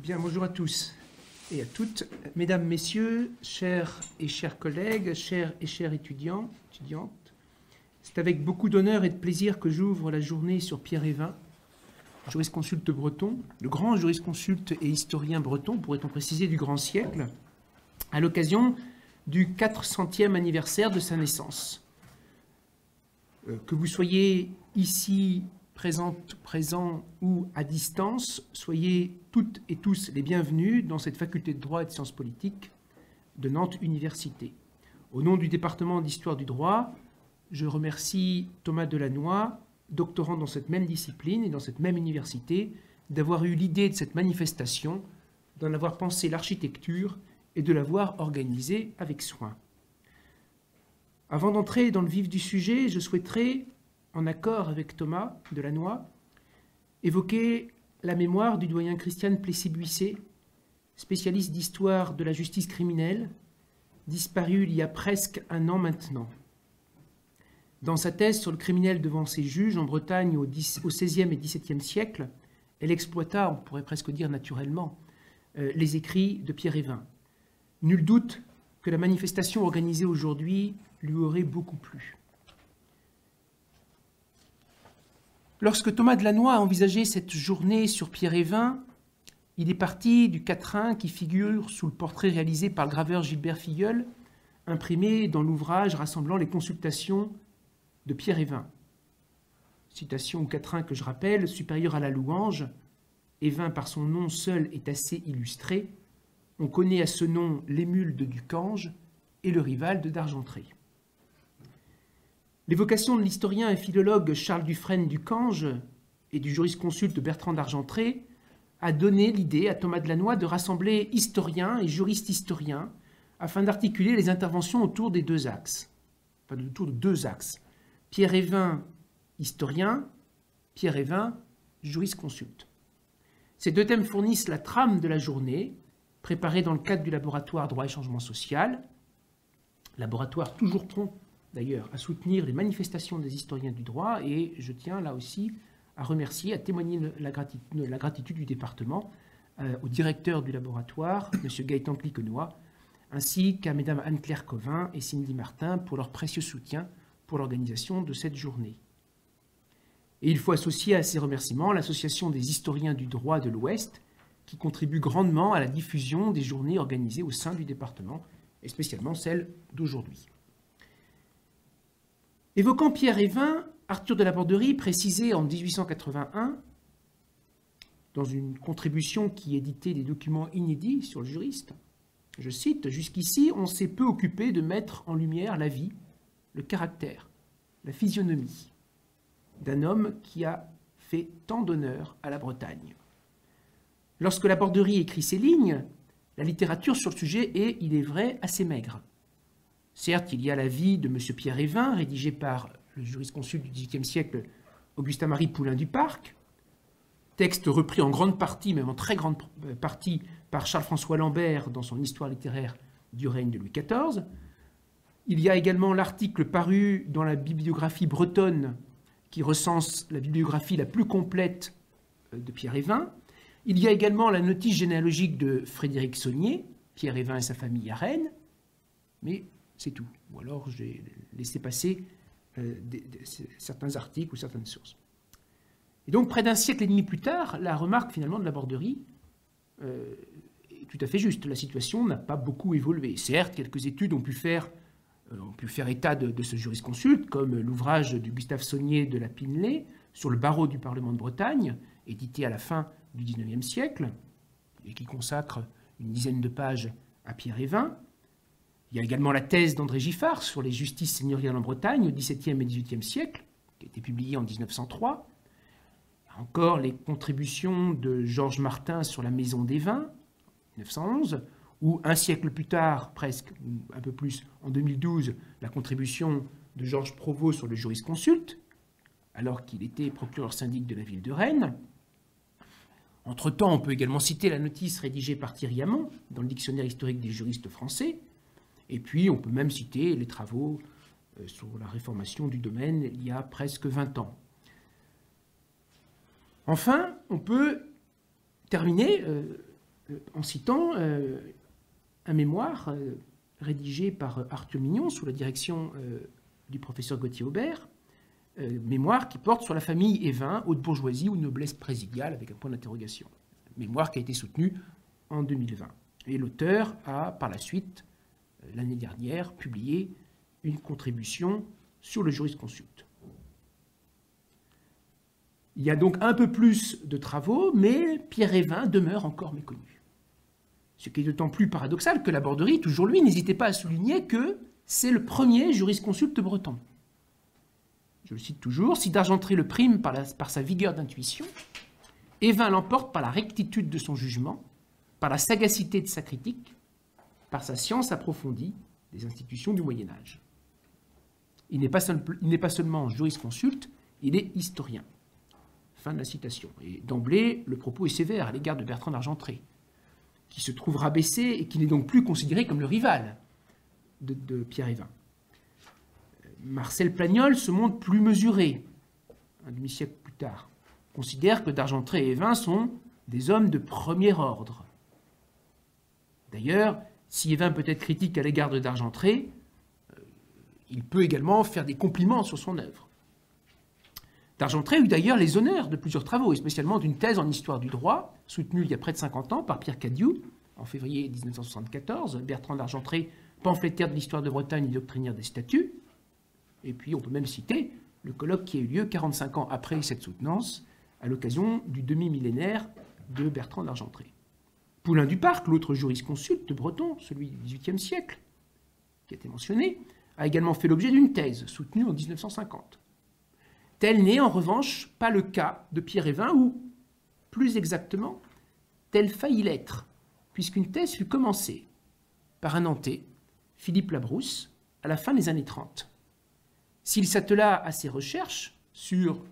Bien, bonjour à tous et à toutes. Mesdames, Messieurs, chers et chers collègues, chers et chers étudiants, étudiantes, c'est avec beaucoup d'honneur et de plaisir que j'ouvre la journée sur Pierre Évin, jurisconsulte breton, le grand jurisconsulte et historien breton, pourrait-on préciser, du grand siècle, à l'occasion du 400e anniversaire de sa naissance. Que vous soyez ici présents ou à distance, soyez toutes et tous les bienvenus dans cette faculté de droit et de sciences politiques de Nantes Université. Au nom du département d'histoire du droit, je remercie Thomas Delannoy, doctorant dans cette même discipline et dans cette même université, d'avoir eu l'idée de cette manifestation, d'en avoir pensé l'architecture et de l'avoir organisée avec soin. Avant d'entrer dans le vif du sujet, je souhaiterais, en accord avec Thomas Delannoy, évoquer la mémoire du doyen Christian Plessis-Buisset, spécialiste d'histoire de la justice criminelle, disparu il y a presque un an maintenant. Dans sa thèse sur le criminel devant ses juges en Bretagne au XVIe et XVIIe siècle, elle exploita, on pourrait presque dire naturellement, les écrits de Pierre Évin. Nul doute que la manifestation organisée aujourd'hui lui aurait beaucoup plu. Lorsque Thomas Delannoy a envisagé cette journée sur Pierre Évin, il est parti du quatrain qui figure sous le portrait réalisé par le graveur Gilbert Filleul, imprimé dans l'ouvrage rassemblant les consultations de Pierre Évin. Citation au quatrain que je rappelle, supérieure à la louange, Évin par son nom seul est assez illustré, on connaît à ce nom l'émule de Ducange et le rival de d'Argentré. L'évocation de l'historien et philologue Charles Dufresne Ducange et du jurisconsulte Bertrand d'Argentré a donné l'idée à Thomas Delannoy de rassembler historiens et juristes-historiens afin d'articuler les interventions autour des deux axes. Enfin, autour de deux axes. Pierre Évin, historien, Pierre Évin, jurisconsulte. Ces deux thèmes fournissent la trame de la journée, préparée dans le cadre du laboratoire Droit et Changement Social, laboratoire toujours prompt d'ailleurs à soutenir les manifestations des historiens du droit, et je tiens là aussi à remercier, à témoigner la gratitude du département au directeur du laboratoire, M. Gaëtan Cliquenoy, ainsi qu'à Mesdames Anne-Claire Covin et Cindy Martin pour leur précieux soutien pour l'organisation de cette journée. Et il faut associer à ces remerciements l'Association des historiens du droit de l'Ouest, qui contribue grandement à la diffusion des journées organisées au sein du département, et spécialement celle d'aujourd'hui. Évoquant Pierre Évin, Arthur de la Borderie précisait en 1881, dans une contribution qui éditait des documents inédits sur le juriste, je cite, « Jusqu'ici, on s'est peu occupé de mettre en lumière la vie, le caractère, la physionomie d'un homme qui a fait tant d'honneur à la Bretagne. Lorsque la Borderie écrit ces lignes, la littérature sur le sujet est, il est vrai, assez maigre. Certes, il y a la vie de M. Pierre Évin, rédigée par le jurisconsulte du XVIIIe siècle, Augustin-Marie Poulain du Parc, texte repris en grande partie, même en très grande partie, par Charles-François Lambert dans son Histoire littéraire du règne de Louis XIV. Il y a également l'article paru dans la bibliographie bretonne qui recense la bibliographie la plus complète de Pierre Évin. Il y a également la notice généalogique de Frédéric Saunier, Pierre Évin et sa famille à Rennes, mais c'est tout. Ou alors j'ai laissé passer certains articles ou certaines sources. Et donc, près d'un siècle et demi plus tard, la remarque finalement de la Borderie est tout à fait juste. La situation n'a pas beaucoup évolué. Certes, quelques études ont pu faire état de ce jurisconsulte, comme l'ouvrage de Gustave Saunier de la Pinelay sur le barreau du Parlement de Bretagne, édité à la fin du XIXe siècle, et qui consacre une dizaine de pages à Pierre Évin. Il y a également la thèse d'André Giffard sur les justices seigneuriales en Bretagne au XVIIe et XVIIIe siècle, qui a été publiée en 1903. Encore les contributions de Georges Martin sur la maison des vins, 1911, ou un siècle plus tard, presque, un peu plus, en 2012, la contribution de Georges Provost sur le jurisconsulte, alors qu'il était procureur syndic de la ville de Rennes. Entre-temps, on peut également citer la notice rédigée par Thierry Hamon dans le Dictionnaire historique des juristes français, et puis on peut même citer les travaux sur la réformation du domaine il y a presque 20 ans. Enfin, on peut terminer en citant un mémoire rédigé par Arthur Mignon sous la direction du professeur Gauthier Aubert, mémoire qui porte sur la famille Évin, haute bourgeoisie ou noblesse présidiale, avec un point d'interrogation. Mémoire qui a été soutenue en 2020. Et l'auteur a, par la suite, l'année dernière, publié une contribution sur le jurisconsulte. Il y a donc un peu plus de travaux, mais Pierre Évin demeure encore méconnu. Ce qui est d'autant plus paradoxal que Laborderie, toujours lui, n'hésitait pas à souligner que c'est le premier jurisconsulte breton. Je le cite toujours, si d'Argentré le prime par sa vigueur d'intuition, Évin l'emporte par la rectitude de son jugement, par la sagacité de sa critique, par sa science approfondie des institutions du Moyen-Âge. Il n'est pas seulement jurisconsulte, il est historien. Fin de la citation. Et d'emblée, le propos est sévère à l'égard de Bertrand d'Argentré, qui se trouve rabaissé et qui n'est donc plus considéré comme le rival de Pierre Évin. Marcel Plagnol se montre plus mesuré, un demi-siècle plus tard, considère que d'Argentré et Évin sont des hommes de premier ordre. D'ailleurs, si Évin peut être critique à l'égard de d'Argentré, il peut également faire des compliments sur son œuvre. D'Argentré eut d'ailleurs les honneurs de plusieurs travaux, et spécialement d'une thèse en histoire du droit, soutenue il y a près de 50 ans par Pierre Cadieux, en février 1974, Bertrand d'Argentré, pamphlétaire de l'histoire de Bretagne et doctrinaire des statuts. Et puis on peut même citer le colloque qui a eu lieu 45 ans après cette soutenance, à l'occasion du demi-millénaire de Bertrand d'Argentré. Poulain du Parc, l'autre jurisconsulte breton, celui du XVIIIe siècle, qui a été mentionné, a également fait l'objet d'une thèse soutenue en 1950. Tel n'est en revanche pas le cas de Pierre Évin, ou, plus exactement, tel faillit l'être, puisqu'une thèse fut commencée par un Nantais, Philippe Labrousse, à la fin des années 30. S'il s'attela à ses recherches sur,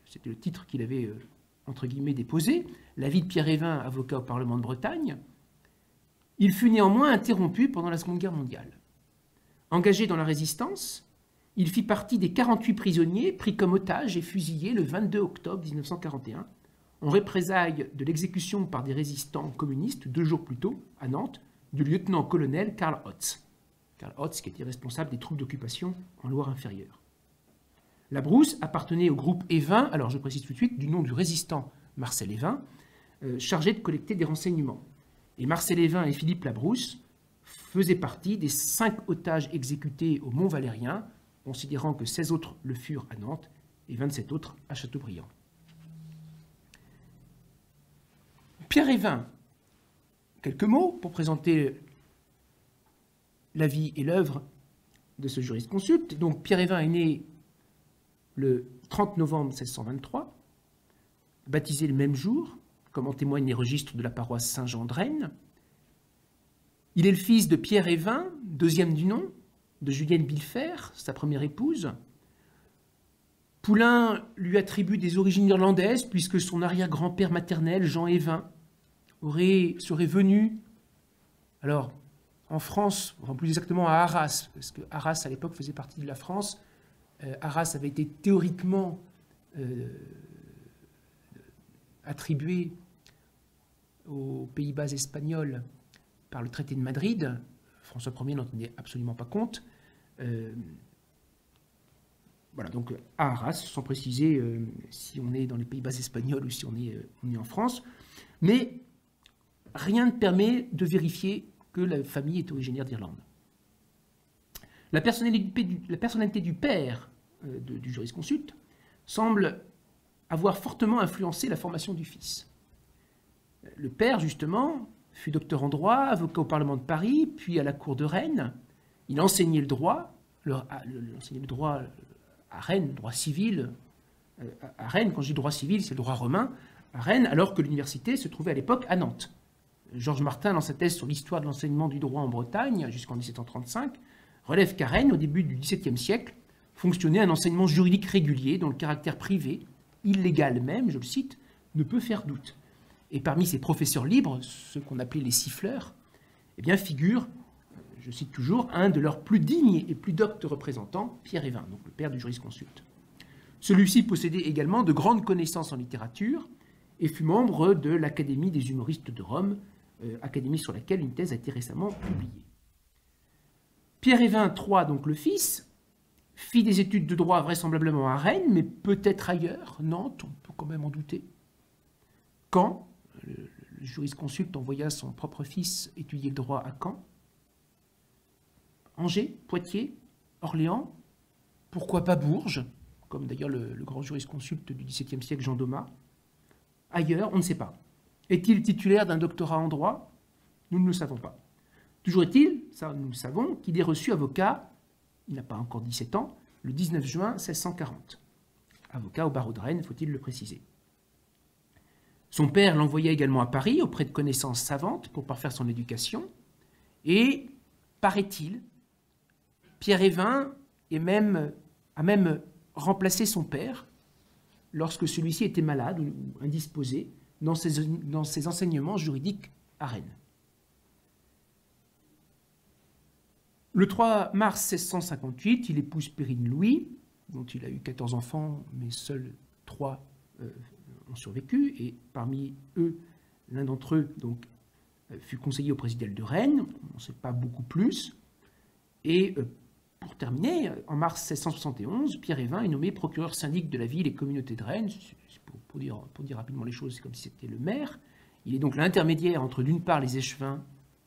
c'était le titre qu'il avait entre guillemets déposé, la vie de Pierre Évin, avocat au Parlement de Bretagne, il fut néanmoins interrompu pendant la Seconde Guerre mondiale. Engagé dans la résistance, il fit partie des 48 prisonniers pris comme otages et fusillés le 22 octobre 1941, en représailles de l'exécution par des résistants communistes 2 jours plus tôt, à Nantes, du lieutenant-colonel Karl Hotz. Karl Hotz qui était responsable des troupes d'occupation en Loire-Inférieure. Labrousse appartenait au groupe Évin, alors je précise tout de suite, du nom du résistant Marcel Évin, chargé de collecter des renseignements. Et Marcel Évin et Philippe Labrousse faisaient partie des 5 otages exécutés au Mont-Valérien, considérant que 16 autres le furent à Nantes et 27 autres à Châteaubriand. Pierre Évin, quelques mots pour présenter la vie et l'œuvre de ce jurisconsulte. Donc Pierre Évin est né le 30 novembre 1623, baptisé le même jour, comme en témoignent les registres de la paroisse Saint-Jean de Rennes. Il est le fils de Pierre Évin, deuxième du nom, de Julienne Billefer, sa première épouse. Poulain lui attribue des origines irlandaises, puisque son arrière-grand-père maternel, Jean Évin, serait venu, alors, en France, enfin plus exactement à Arras, parce que Arras, à l'époque, faisait partie de la France. Arras avait été théoriquement attribué aux Pays-Bas espagnols par le traité de Madrid. François Ier n'en tenait absolument pas compte. Voilà, donc à Arras, sans préciser si on est dans les Pays-Bas espagnols ou si on est en France. Mais rien ne permet de vérifier que la famille est originaire d'Irlande. La personnalité du père du jurisconsulte semble avoir fortement influencé la formation du fils. Le père, justement, fut docteur en droit, avocat au Parlement de Paris, puis à la cour de Rennes. Il enseignait le droit à Rennes, droit civil. À Rennes, quand je dis droit civil, c'est le droit romain, à Rennes, alors que l'université se trouvait à l'époque à Nantes. Georges Martin, dans sa thèse sur l'histoire de l'enseignement du droit en Bretagne, jusqu'en 1735, relève qu'à Rennes, au début du XVIIe siècle, fonctionnait un enseignement juridique régulier dont le caractère privé, illégal même, je le cite, ne peut faire doute. Et parmi ces professeurs libres, ceux qu'on appelait les siffleurs, eh bien figure, je cite toujours, un de leurs plus dignes et plus doctes représentants, Pierre Évin, donc le père du jurisconsulte. Celui-ci possédait également de grandes connaissances en littérature et fut membre de l'Académie des humoristes de Rome, académie sur laquelle une thèse a été récemment publiée. Pierre-Évin III, donc le fils, fit des études de droit vraisemblablement à Rennes, mais peut-être ailleurs, Nantes, on peut quand même en douter. Caen, le jurisconsulte envoya son propre fils étudier le droit à Caen. Angers, Poitiers, Orléans, pourquoi pas Bourges, comme d'ailleurs le grand jurisconsulte du XVIIe siècle, Jean Domas. Ailleurs, on ne sait pas. Est-il titulaire d'un doctorat en droit? Nous ne le savons pas. Toujours est-il, ça nous le savons, qu'il est reçu avocat, il n'a pas encore 17 ans, le 19 juin 1640. Avocat au barreau de Rennes, faut-il le préciser. Son père l'envoya également à Paris auprès de connaissances savantes pour parfaire son éducation. Et, paraît-il, Pierre-Évin a même remplacé son père lorsque celui-ci était malade ou indisposé dans ses enseignements juridiques à Rennes. Le 3 mars 1658, il épouse Perrine Louis, dont il a eu 14 enfants, mais seuls 3 ont survécu, et parmi eux, l'un d'entre eux donc, fut conseiller au présidial de Rennes, on ne sait pas beaucoup plus, et pour terminer, en mars 1671, Pierre-Évin est nommé procureur syndic de la ville et communauté de Rennes. Pour dire rapidement les choses, c'est comme si c'était le maire. Il est donc l'intermédiaire entre d'une part les échevins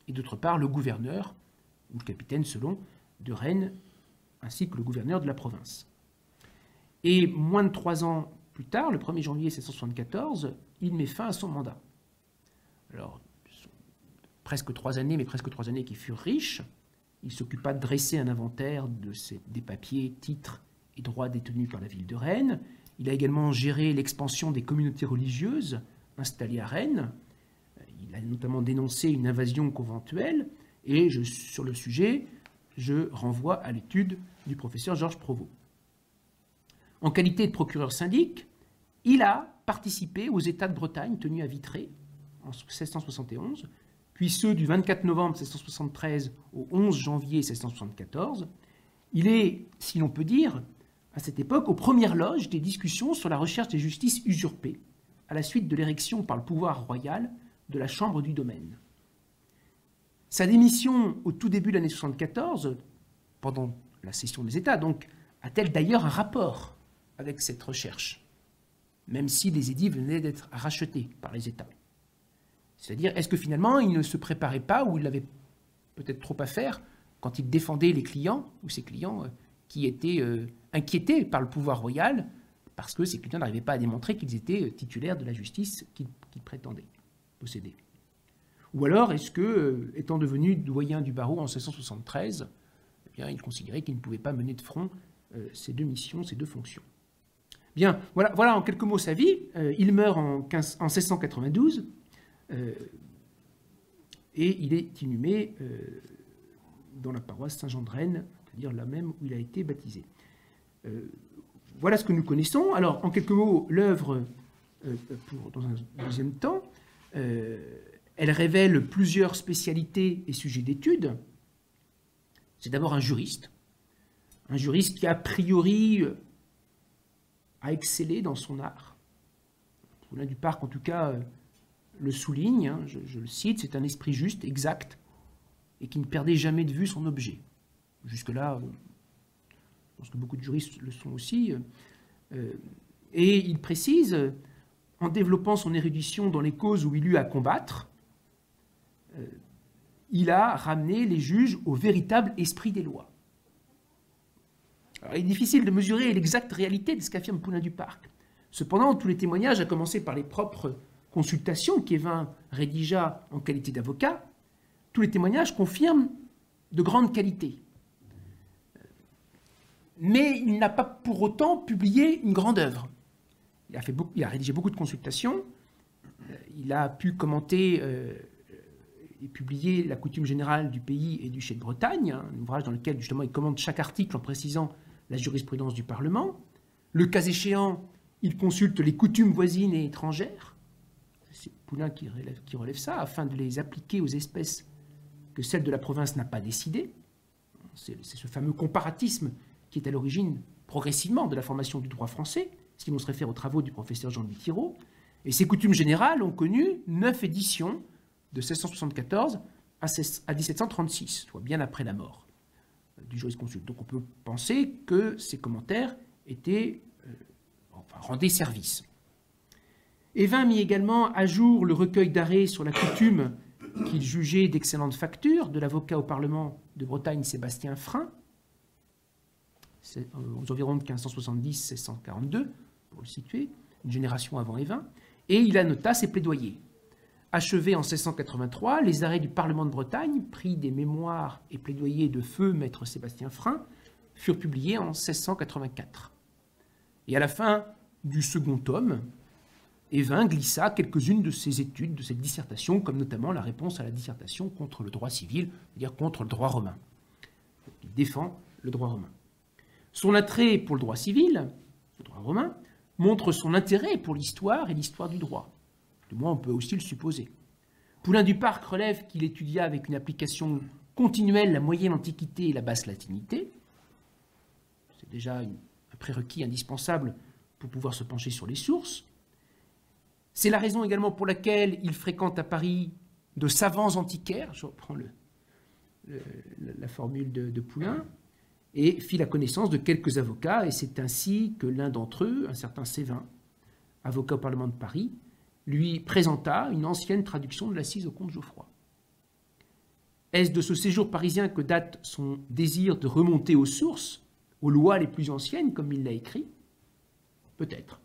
et d'autre part le gouverneur, ou le capitaine selon, de Rennes, ainsi que le gouverneur de la province. Et moins de 3 ans plus tard, le 1er janvier 1674, il met fin à son mandat. Alors, presque 3 années, mais presque 3 années qui furent riches. Il s'occupa de dresser un inventaire des papiers, titres et droits détenus par la ville de Rennes. Il a également géré l'expansion des communautés religieuses installées à Rennes. Il a notamment dénoncé une invasion conventuelle. Et sur le sujet, je renvoie à l'étude du professeur Georges Provost. En qualité de procureur syndic, il a participé aux États de Bretagne tenus à Vitré en 1671, puis ceux du 24 novembre 1673 au 11 janvier 1674. Il est, si l'on peut dire, à cette époque, aux premières loges des discussions sur la recherche des justices usurpées, à la suite de l'érection par le pouvoir royal de la Chambre du domaine. Sa démission au tout début de l'année 74, pendant la session des États, donc, a-t-elle d'ailleurs un rapport avec cette recherche, même si les édits venaient d'être rachetés par les États? C'est-à-dire, est-ce que finalement, il ne se préparait pas, ou il avait peut-être trop à faire, quand il défendait les clients, ou ses clients qui étaient inquiétés par le pouvoir royal, parce que ces clients n'arrivaient pas à démontrer qu'ils étaient titulaires de la justice qu'ils prétendaient posséder? Ou alors, est-ce que, étant devenu doyen du barreau en 1673, eh bien, il considérait qu'il ne pouvait pas mener de front ces 2 missions, ces 2 fonctions? Bien, voilà en quelques mots sa vie. Il meurt en 1692 et il est inhumé dans la paroisse Saint-Jean de Rennes, c'est-à-dire la même où il a été baptisé. Voilà ce que nous connaissons. Alors, en quelques mots, l'œuvre, dans un deuxième temps, elle révèle plusieurs spécialités et sujets d'étude. C'est d'abord un juriste qui a priori a excellé dans son art. Poulain du Parc, en tout cas, le souligne, hein, je le cite, c'est un esprit juste, exact, et qui ne perdait jamais de vue son objet. Jusque-là, je pense que beaucoup de juristes le sont aussi. Et il précise, en développant son érudition dans les causes où il eut à combattre, il a ramené les juges au véritable esprit des lois. Alors, il est difficile de mesurer l'exacte réalité de ce qu'affirme Poulain du Parc. Cependant, tous les témoignages, à commencer par les propres consultations qu'Évin rédigea en qualité d'avocat, tous les témoignages confirment de grande qualité. Mais il n'a pas pour autant publié une grande œuvre. Il a rédigé beaucoup de consultations, il a pu commenter et publier la coutume générale du pays et du duché de Bretagne, un ouvrage dans lequel justement il commente chaque article en précisant la jurisprudence du Parlement. Le cas échéant, il consulte les coutumes voisines et étrangères. C'est Poulain qui relève ça, afin de les appliquer aux espèces que celle de la province n'a pas décidées. C'est ce fameux comparatisme qui est à l'origine progressivement de la formation du droit français, si l'on se réfère aux travaux du professeur Jean-Louis Thiroux. Et ces coutumes générales ont connu 9 éditions de 1674 à 1736, soit bien après la mort du jurisconsulte. Donc on peut penser que ces commentaires rendaient service. Évin mit également à jour le recueil d'arrêts sur la coutume qu'il jugeait d'excellente facture de l'avocat au Parlement de Bretagne Sébastien Frein, aux environs de 1570-1642, pour le situer, une génération avant Évin, et il annota ses plaidoyers. Achevés en 1683, les arrêts du Parlement de Bretagne, pris des mémoires et plaidoyers de feu maître Sébastien Frein, furent publiés en 1684. Et à la fin du second tome, Évin glissa quelques-unes de ses études, de cette dissertation, comme notamment la réponse à la dissertation contre le droit civil, c'est-à-dire contre le droit romain. Il défend le droit romain. Son attrait pour le droit civil, le droit romain, montre son intérêt pour l'histoire et l'histoire du droit. Du moins, on peut aussi le supposer. Poulain du Parc relève qu'il étudia avec une application continuelle la moyenne antiquité et la basse latinité. C'est déjà un prérequis indispensable pour pouvoir se pencher sur les sources. C'est la raison également pour laquelle il fréquente à Paris de savants antiquaires, je reprends la formule de Poulain, et fit la connaissance de quelques avocats, et c'est ainsi que l'un d'entre eux, un certain Sévin, avocat au Parlement de Paris, lui présenta une ancienne traduction de l'Assise au comte Geoffroy. Est-ce de ce séjour parisien que date son désir de remonter aux sources, aux lois les plus anciennes, comme il l'a écrit? Peut-être.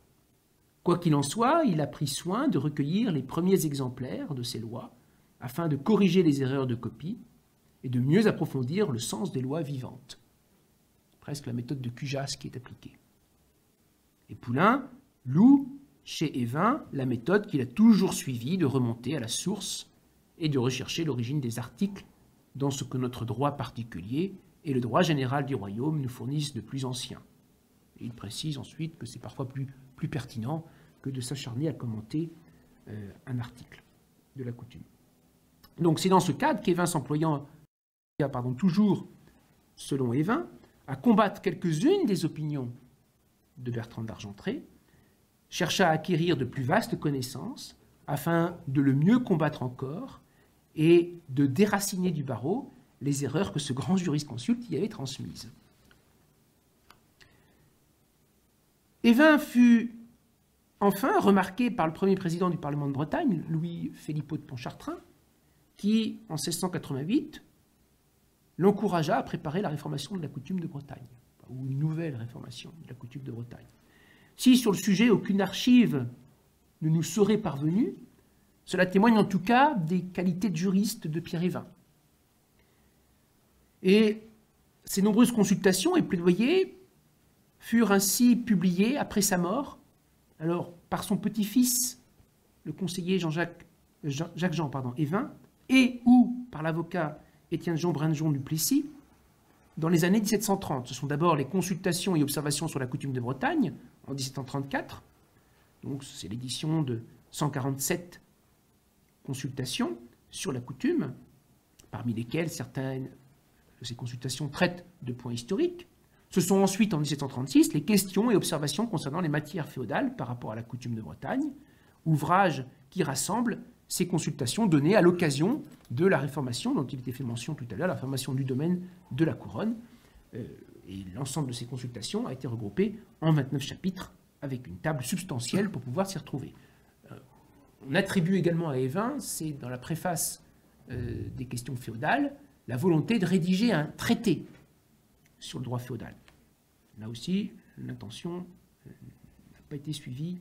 Quoi qu'il en soit, il a pris soin de recueillir les premiers exemplaires de ces lois afin de corriger les erreurs de copie et de mieux approfondir le sens des lois vivantes. Presque la méthode de Cujas qui est appliquée. Et Poulain loue chez Évin la méthode qu'il a toujours suivie de remonter à la source et de rechercher l'origine des articles dans ce que notre droit particulier et le droit général du royaume nous fournissent de plus anciens. Et il précise ensuite que c'est parfois plus pertinent que de s'acharner à commenter un article de la coutume. Donc c'est dans ce cadre qu'Évin s'employant, toujours selon Évin, à combattre quelques-unes des opinions de Bertrand d'Argentré, chercha à acquérir de plus vastes connaissances afin de le mieux combattre encore et de déraciner du barreau les erreurs que ce grand jurisconsulte y avait transmises. Évin fut enfin remarqué par le premier président du Parlement de Bretagne, Louis Philippot de Pontchartrain, qui, en 1688, l'encouragea à préparer la réformation de la coutume de Bretagne, ou une nouvelle réformation de la coutume de Bretagne. Si sur le sujet aucune archive ne nous serait parvenue, cela témoigne en tout cas des qualités de juriste de Pierre Évin. Et ces nombreuses consultations et plaidoyers furent ainsi publiés après sa mort, alors par son petit-fils, le conseiller Jacques-Jean Évin, et ou par l'avocat Étienne-Jean Brinjon du Plessis, dans les années 1730. Ce sont d'abord les consultations et observations sur la coutume de Bretagne, en 1734, donc c'est l'édition de 147 consultations sur la coutume, parmi lesquelles certaines de ces consultations traitent de points historiques. Ce sont ensuite, en 1736, les questions et observations concernant les matières féodales par rapport à la coutume de Bretagne, ouvrage qui rassemble ces consultations données à l'occasion de la réformation dont il était fait mention tout à l'heure, la réformation du domaine de la couronne. Et l'ensemble de ces consultations a été regroupé en 29 chapitres avec une table substantielle pour pouvoir s'y retrouver. On attribue également à Évin, c'est dans la préface des questions féodales, la volonté de rédiger un traité sur le droit féodal. Là aussi, l'intention n'a pas été suivie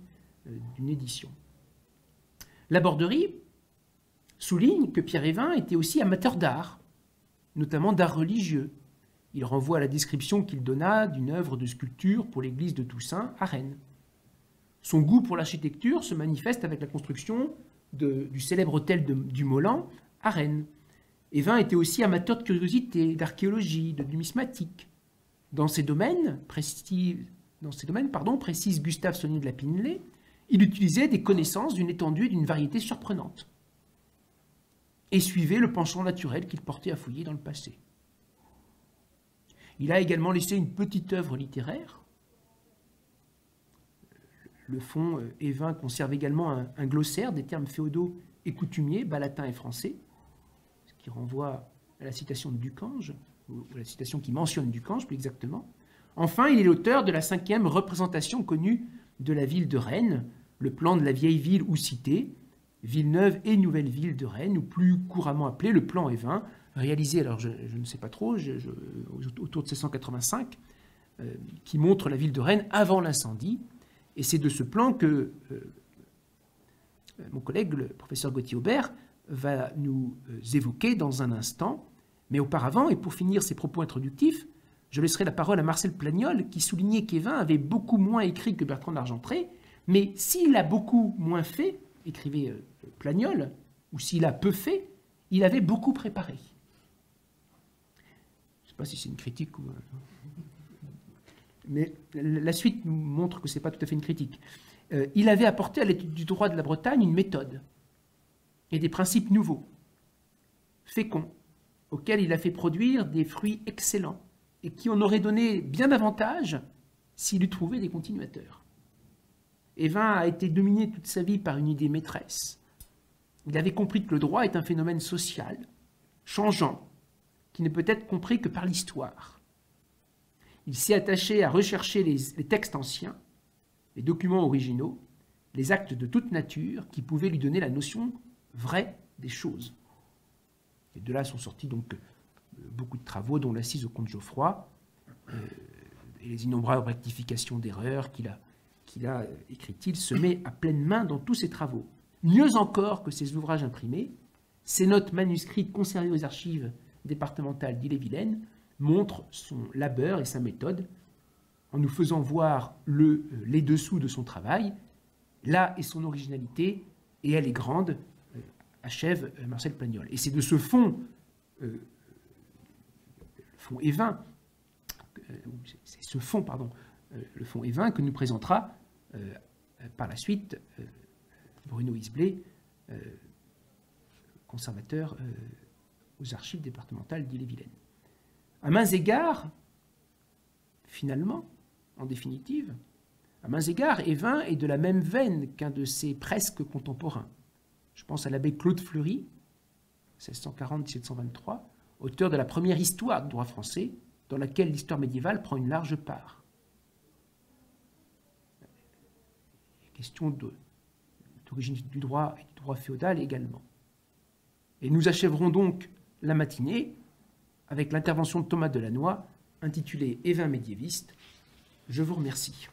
d'une édition. La Borderie souligne que Pierre Évin était aussi amateur d'art, notamment d'art religieux. Il renvoie à la description qu'il donna d'une œuvre de sculpture pour l'église de Toussaint à Rennes. Son goût pour l'architecture se manifeste avec la construction du célèbre hôtel du Molan à Rennes. Évin était aussi amateur de curiosité, d'archéologie, de numismatique. Dans ces domaines, précise Gustave Saunier de la Pinelée, il utilisait des connaissances d'une étendue et d'une variété surprenantes et suivait le penchant naturel qu'il portait à fouiller dans le passé. Il a également laissé une petite œuvre littéraire, Le fonds Évin conserve également un glossaire des termes féodaux et coutumiers, bas latin et français, ce qui renvoie à la citation de Ducange, ou la citation qui mentionne Ducange plus exactement. Enfin, il est l'auteur de la 5e représentation connue de la ville de Rennes, le plan de la vieille ville ou cité, Villeneuve et nouvelle ville de Rennes, ou plus couramment appelé le plan Évin, réalisé, alors je ne sais pas trop, autour de 1685, qui montre la ville de Rennes avant l'incendie. Et c'est de ce plan que mon collègue, le professeur Gauthier-Aubert, va nous évoquer dans un instant. Mais auparavant, et pour finir ses propos introductifs, je laisserai la parole à Marcel Plagnol, qui soulignait qu'Évin avait beaucoup moins écrit que Bertrand d'Argentré, mais s'il a beaucoup moins fait, écrivait Plagnol, ou s'il a peu fait, il avait beaucoup préparé. Je ne sais pas si c'est une critique ou... Mais la suite nous montre que ce n'est pas tout à fait une critique. Il avait apporté à l'étude du droit de la Bretagne une méthode et des principes nouveaux, féconds, auxquels il a fait produire des fruits excellents et qui en auraient donné bien davantage s'il eût trouvé des continuateurs. Évin a été dominé toute sa vie par une idée maîtresse. Il avait compris que le droit est un phénomène social, changeant, qui ne peut être compris que par l'histoire. Il s'est attaché à rechercher les textes anciens, les documents originaux, les actes de toute nature qui pouvaient lui donner la notion vraie des choses. Et de là sont sortis donc beaucoup de travaux, dont l'assise au comte Geoffroy, et les innombrables rectifications d'erreurs qu'il a écrites. Il se met à pleine main dans tous ses travaux. Mieux encore que ses ouvrages imprimés, ses notes manuscrites conservées aux archives départementales d'Ille-et-Vilaine montrent son labeur et sa méthode en nous faisant voir les dessous de son travail. Là est son originalité et elle est grande, achève Marcel Plagnol. Et c'est de ce fonds, le fonds Évin, c'est ce fonds, pardon, le fonds Évin que nous présentera par la suite Bruno Isblé, conservateur aux archives départementales d'Ille-et-Vilaine. À mains égards, finalement, en définitive, à mains égards, Évin est de la même veine qu'un de ses presque contemporains. Je pense à l'abbé Claude Fleury, 1640-1723, auteur de la première histoire du droit français, dans laquelle l'histoire médiévale prend une large part. Question d'origine du droit et du droit féodal également. Et nous achèverons donc la matinée avec l'intervention de Thomas Delannoy, intitulée Évin médiéviste. Je vous remercie.